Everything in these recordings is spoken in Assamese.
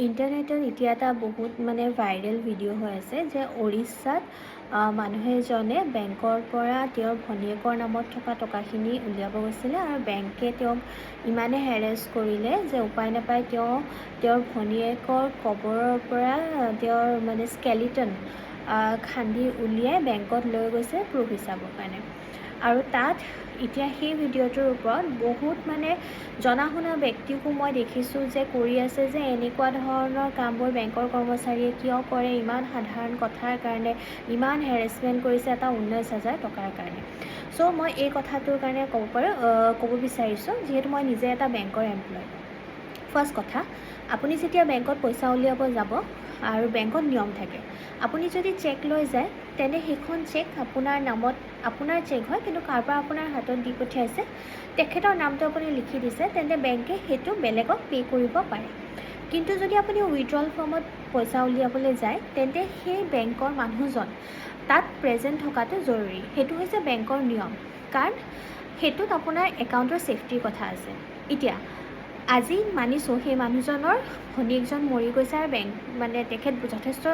ইণ্টাৰনেটত এতিয়া এটা বহুত ভাইৰেল ভিডিঅ' হৈ আছে যে উৰিষ্যাত মানুহ এজনে বেংকৰ পৰা তেওঁৰ ভনীয়েকৰ নামত থকা টকাখিনি উলিয়াব গৈছিলে আৰু বেংকে তেওঁক ইমানে হেৰেছ কৰিলে যে উপায় নাপায় তেওঁৰ ভনীয়েকৰ কবৰৰ পৰা তেওঁৰ স্কেলিটন খান্দি উলিয়াই বেংকত লৈ গৈছে প্ৰুফ হিচাপৰ কাৰণে। আৰু তাত এতিয়া সেই ভিডিঅ'টোৰ ওপৰত বহুত জনা শুনা ব্যক্তিকো মই দেখিছোঁ যে কৰি আছে যে এনেকুৱা ধৰণৰ কামবোৰ বেংকৰ কৰ্মচাৰীয়ে কিয় কৰে, ইমান সাধাৰণ কথাৰ কাৰণে ইমান হেৰেছমেণ্ট কৰিছে এটা 19,000 টকাৰ কাৰণে। চ' মই এই কথাটোৰ কাৰণে ক'ব বিচাৰিছোঁ, যিহেতু মই নিজে এটা বেংকৰ এমপ্লয়। ফাৰ্ষ্ট কথা, আপুনি যেতিয়া বেংকত পইচা উলিয়াব যাব আৰু বেংকত নিয়ম থাকে, আপুনি যদি চেক লৈ যায় তেন্তে সেইখন চেক আপোনাৰ নামত আপোনাৰ চেক হয়, কিন্তু কাৰোবাৰ আপোনাৰ হাতত দি পঠিয়াইছে, তেখেতৰ নামটো আপুনি লিখি দিছে, তেন্তে বেংকে সেইটো বেলেগক পে' কৰিব পাৰে। কিন্তু যদি আপুনি উইথড্ৰল ফৰ্মত পইচা উলিয়াবলৈ যায় তেন্তে সেই বেংকৰ মানুহজন তাত প্ৰেজেণ্ট থকাটো জৰুৰী। সেইটো হৈছে বেংকৰ নিয়ম, কাৰণ সেইটোত আপোনাৰ একাউণ্টৰ ছেফটিৰ কথা আছে। এতিয়া আজি মানিছোঁ সেই মানুহজনৰ ভনীয়েকজন মৰি গৈছে আৰু তেখেত যথেষ্ট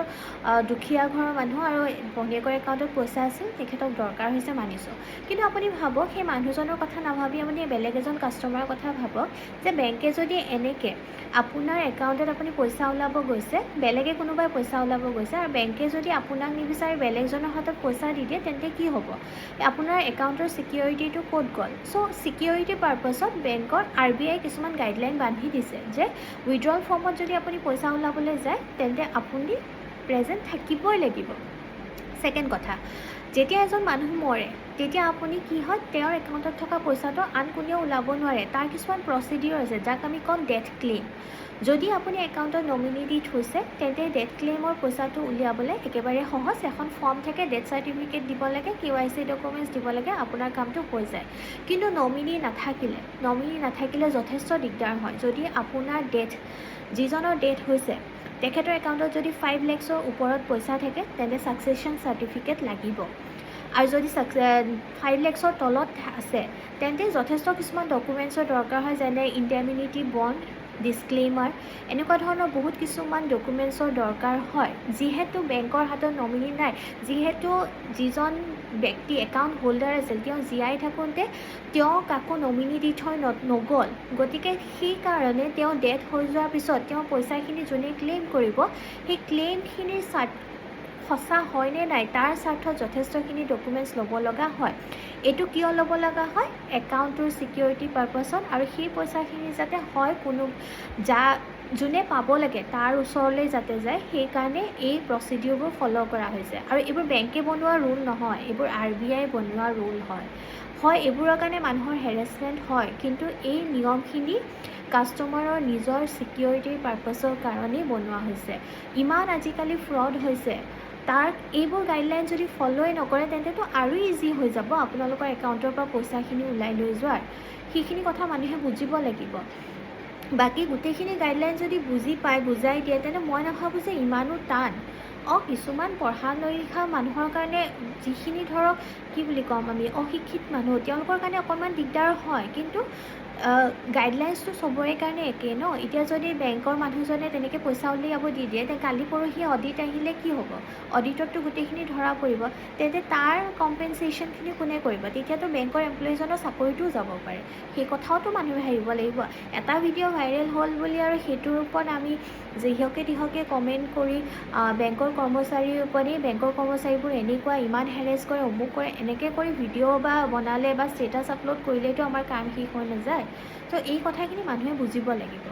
দুখীয়া ঘৰৰ মানুহ আৰু ভনীয়েকৰ একাউণ্টত পইচা আছিল, তেখেতক দৰকাৰ হৈছে মানিছোঁ। কিন্তু আপুনি ভাবক, সেই মানুহজনৰ কথা নাভাবি আপুনি বেলেগ এজন কাষ্টমাৰৰ কথা ভাবক যে বেংকে যদি এনেকৈ আপোনাৰ একাউণ্টত আপুনি পইচা ওলাব গৈছে, বেলেগে কোনোবাই পইচা ওলাব গৈছে আৰু বেংকে যদি আপোনাক নিবিচাৰি বেলেগজনৰ হাতত পইচা দি দিয়ে তেন্তে কি হ'ব? আপোনাৰ একাউণ্টৰ ছিকিউৰিটিটো ক'ত গ'ল? চ' ছিকিউৰিটি পাৰ্পাছত বেংকৰ RBI কিছুমান গাইডলাইন বান্ধি দিছে যে উইথড্ৰল ফৰ্মত যদি আপুনি পইচা ওলাবলৈ যায় তেন্তে আপুনি প্ৰেজেণ্ট থাকিবই লাগিব। ছেকেণ্ড কথা, যেতিয়া এজন মানুহ মৰে তেতিয়া আপুনি কি হয়, তেওঁৰ একাউণ্টত থকা পইচাটো আন কোনেও ওলাব নোৱাৰে। তাৰ কিছুমান প্ৰচিডিউৰ আছে যাক আমি ক'ম ডেথ ক্লেইম। যদি আপুনি একাউণ্টত নমিনি দি থৈছে তেন্তে ডেথ ক্লেইমৰ পইচাটো উলিয়াবলৈ একেবাৰে সহজ। এখন ফৰ্ম থাকে, ডেথ চাৰ্টিফিকেট দিব লাগে, KYC ডকুমেণ্টছ দিব লাগে, আপোনাৰ কামটো হৈ যায়। কিন্তু নমিনি নাথাকিলে যথেষ্ট দিগদাৰ হয়। যদি আপোনাৰ যিজনৰ ডেথ হৈছে তেখেতৰ একাউণ্টত যদি 5 লাখৰ ওপৰত পইচা থাকে তেন্তে ছাকচেছন চাৰ্টিফিকেট লাগিব। আৰু যদি 5 লাখৰ তলত আছে তেন্তে যথেষ্ট কিছুমান ডকুমেণ্টছৰ দৰকাৰ হয়, যেনে ইণ্ডেমনিটি বণ্ড, ডিছক্লেইমাৰ, এনেকুৱা ধৰণৰ বহুত কিছুমান ডকুমেণ্টছৰ দৰকাৰ হয়। যিহেতু বেংকৰ হাতত নমিনি নাই, যিহেতু যিজন ব্যক্তি একাউণ্ট হোল্ডাৰ আছিল তেওঁ জীয়াই থাকোঁতে তেওঁ কাকো নমিনি দি থৈ নগ'ল, গতিকে সেইকাৰণে তেওঁ ডেথ হৈ যোৱাৰ পিছত তেওঁ পইচাখিনি যোনে ক্লেইম কৰিব, সেই ক্লেইমখিনিৰ সঁচা হয়নে নাই তাৰ স্বাৰ্থত যথেষ্টখিনি ডকুমেণ্টছ ল'ব লগা হয়। এইটো কিয় ল'ব লগা হয়? একাউণ্টটোৰ ছিকিউৰিটি পাৰ্পাছত, আৰু সেই পইচাখিনি যাতে হয় যোনে পাব লাগে তাৰ ওচৰলৈ যাতে যায়, সেইকাৰণে এই প্ৰচিডিউৰবোৰ ফ'ল' কৰা হৈছে। আৰু এইবোৰ বেংকে বনোৱা ৰুল নহয়, এইবোৰ RBI বনোৱা ৰুল হয়। এইবোৰৰ কাৰণে মানুহৰ হেৰেছমেণ্ট হয়, কিন্তু এই নিয়মখিনি কাষ্টমাৰৰ নিজৰ ছিকিউৰিটিৰ পাৰ্পাছৰ কাৰণেই বনোৱা হৈছে। ইমান আজিকালি ফ্ৰড হৈছে, এইবোৰ গাইডলাইন যদি ফ'ল'ই নকৰে তেন্তেতো আৰু ইজি হৈ যাব আপোনালোকৰ একাউণ্টৰ পৰা পইচাখিনি ওলাই লৈ যোৱাৰ। সেইখিনি কথা মানুহে বুজিব লাগিব। বাকী গোটেইখিনি গাইডলাইন যদি বুজাই দিয়ে তেন্তে মই নাভাবোঁ যে ইমানো টান। কিছুমান পঢ়া লিখা মানুহৰ কাৰণে, যিখিনি ধৰক কি বুলি ক'ম আমি, অশিক্ষিত মানুহ, তেওঁলোকৰ কাৰণে অকণমান দিগদাৰ হয়, কিন্তু গাইডলাইন্সটো চবৰে কাৰণে একেই ন। এতিয়া যদি বেংকৰ মানুহজনে তেনেকৈ পইচা উলিয়াব দি দিয়ে, তেন্তে কালি পৰহি অডিট আহিলে কি হ'ব? অডিটততো গোটেইখিনি ধৰা পৰিব, তেন্তে তাৰ কম্পেনচেশ্যনখিনি কোনে কৰিব? তেতিয়াতো বেংকৰ এমপ্লয়ীজনৰ চাকৰিটোও যাব পাৰে। সেই কথাওতো মানুহে ভাবিব লাগিব। এটা ভিডিঅ' ভাইৰেল হ'ল বুলি আৰু সেইটোৰ ওপৰত আমি যিহকে কমেণ্ট কৰি বেংকৰ কৰ্মচাৰীবোৰ এনেকুৱা ইমান হেৰেছ কৰে, অমুক কৰে, এনেকৈ কৰি ভিডিঅ' বনালে বা ষ্টেটাছ আপলোড কৰিলেতো আমাৰ কাম শেষ হৈ নাযায়। তো এই কথাখিনি মানুহে বুজিব লাগিব।